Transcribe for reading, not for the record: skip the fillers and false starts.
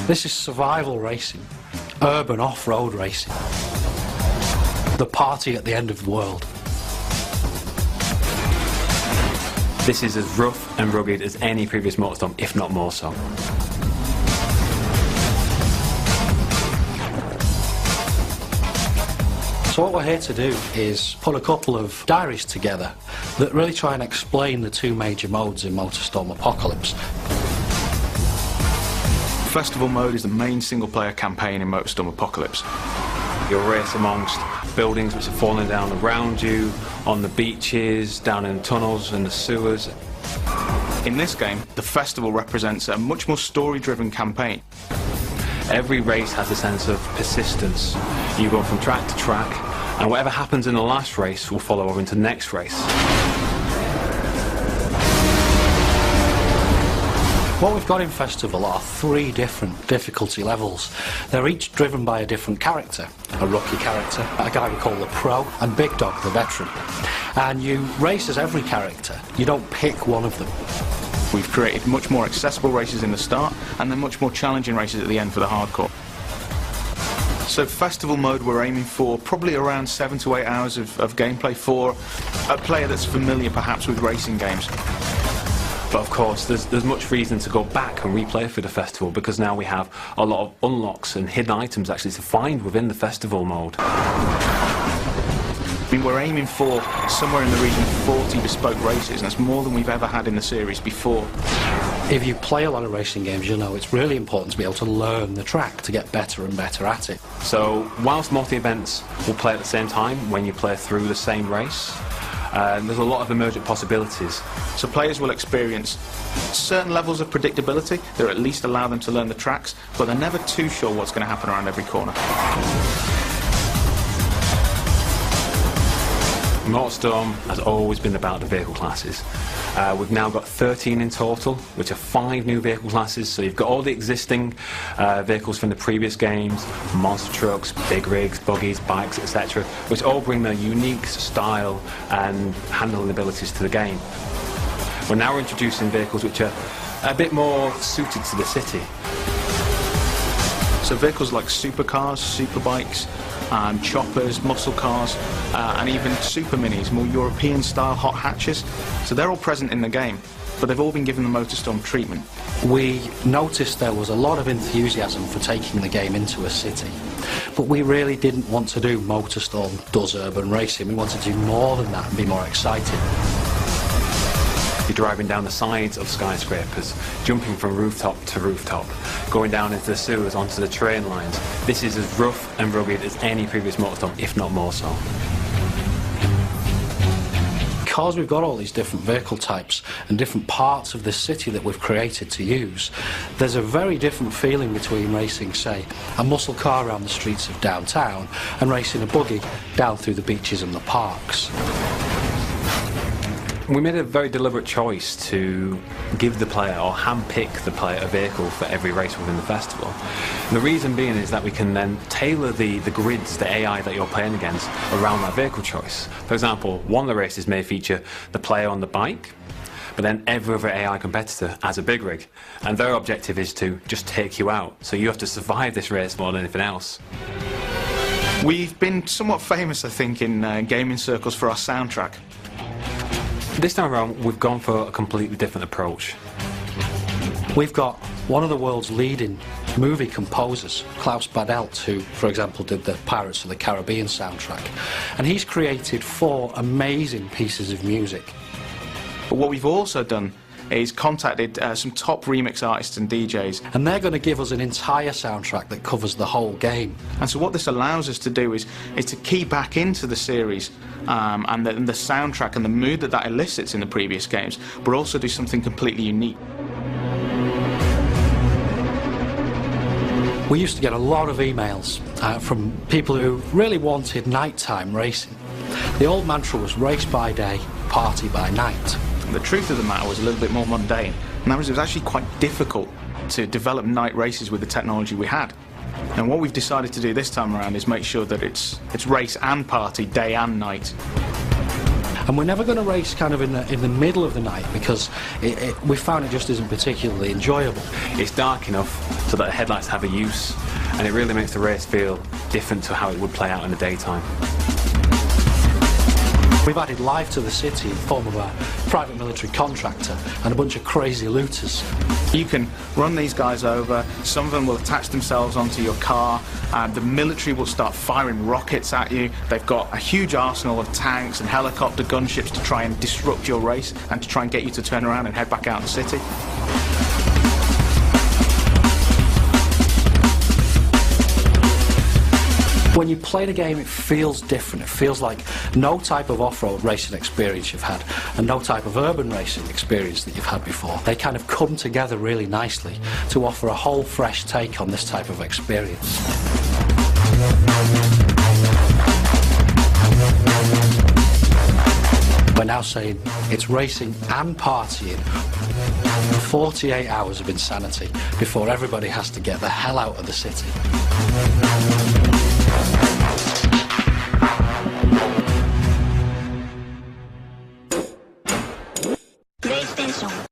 This is survival racing, urban off-road racing, the party at the end of the world. This is as rough and rugged as any previous MotorStorm, if not more so. So what we're here to do is put a couple of diaries together that really try and explain the two major modes in MotorStorm Apocalypse. Festival mode is the main single-player campaign in MotorStorm Apocalypse. You'll race amongst buildings which are falling down around you, on the beaches, down in tunnels and the sewers. In this game, the festival represents a much more story-driven campaign. Every race has a sense of persistence. You go from track to track, and whatever happens in the last race will follow over into the next race. What we've got in Festival are 3 different difficulty levels. They're each driven by a different character. A rookie character, a guy we call the Pro, and Big Dog, the veteran. And you race as every character. You don't pick one of them. We've created much more accessible races in the start, and then much more challenging races at the end for the hardcore. So Festival mode, we're aiming for probably around 7 to 8 hours of gameplay for a player that's familiar perhaps with racing games. But of course, there's much reason to go back and replay for the festival, because now we have a lot of unlocks and hidden items actually to find within the festival mode. I mean, we're aiming for somewhere in the region of 40 bespoke races, and that's more than we've ever had in the series before. If you play a lot of racing games, you'll know it's really important to be able to learn the track to get better and better at it. So whilst multi-events will play at the same time when you play through the same race, there's a lot of emergent possibilities. So players will experience certain levels of predictability that at least allow them to learn the tracks, but they're never too sure what's going to happen around every corner. MotorStorm has always been about the vehicle classes. We've now got 13 in total, which are 5 new vehicle classes. So you've got all the existing vehicles from the previous games, monster trucks, big rigs, buggies, bikes, etc., which all bring their unique style and handling abilities to the game. We're now introducing vehicles which are a bit more suited to the city. So vehicles like supercars, superbikes, choppers, muscle cars, and even super minis, more European style hot hatches. So they're all present in the game, but they've all been given the MotorStorm treatment. We noticed there was a lot of enthusiasm for taking the game into a city, but we really didn't want to do MotorStorm does urban racing. We wanted to do more than that and be more exciting. You're driving down the sides of skyscrapers, jumping from rooftop to rooftop, going down into the sewers, onto the train lines. This is as rough and rugged as any previous MotorStorm, if not more so. Because we've got all these different vehicle types and different parts of this city that we've created to use, there's a very different feeling between racing, say, a muscle car around the streets of downtown and racing a buggy down through the beaches and the parks. We made a very deliberate choice to give the player, or hand-pick the player, a vehicle for every race within the festival. And the reason being is that we can then tailor the grids, the AI that you're playing against, around that vehicle choice. For example, one of the races may feature the player on the bike, but then every other AI competitor has a big rig, and their objective is to just take you out. So you have to survive this race more than anything else. We've been somewhat famous, I think, in gaming circles for our soundtrack. This time around, we've gone for a completely different approach. We've got one of the world's leading movie composers, Klaus Badelt, who, for example, did the Pirates of the Caribbean soundtrack. And he's created 4 amazing pieces of music. But what we've also done is contacted some top remix artists and DJs. And they're going to give us an entire soundtrack that covers the whole game. And so what this allows us to do is to key back into the series and the soundtrack and the mood that elicits in the previous games, but also do something completely unique. We used to get a lot of emails from people who really wanted nighttime racing. The old mantra was race by day, party by night. The truth of the matter was a little bit more mundane, and that was it was actually quite difficult to develop night races with the technology we had. And what we've decided to do this time around is make sure that it's race and party, day and night. And we're never going to race kind of in the middle of the night, because we found it just isn't particularly enjoyable. It's dark enough so that the headlights have a use, and it really makes the race feel different to how it would play out in the daytime. We've added life to the city in the form of a private military contractor and a bunch of crazy looters. You can run these guys over, some of them will attach themselves onto your car, and the military will start firing rockets at you. They've got a huge arsenal of tanks and helicopter gunships to try and disrupt your race and to try and get you to turn around and head back out in the city. When you play the game, it feels different. It feels like no type of off-road racing experience you've had and no type of urban racing experience that you've had before. They kind of come together really nicely to offer a whole fresh take on this type of experience. We're now saying it's racing and partying. 48 hours of insanity before everybody has to get the hell out of the city. PlayStation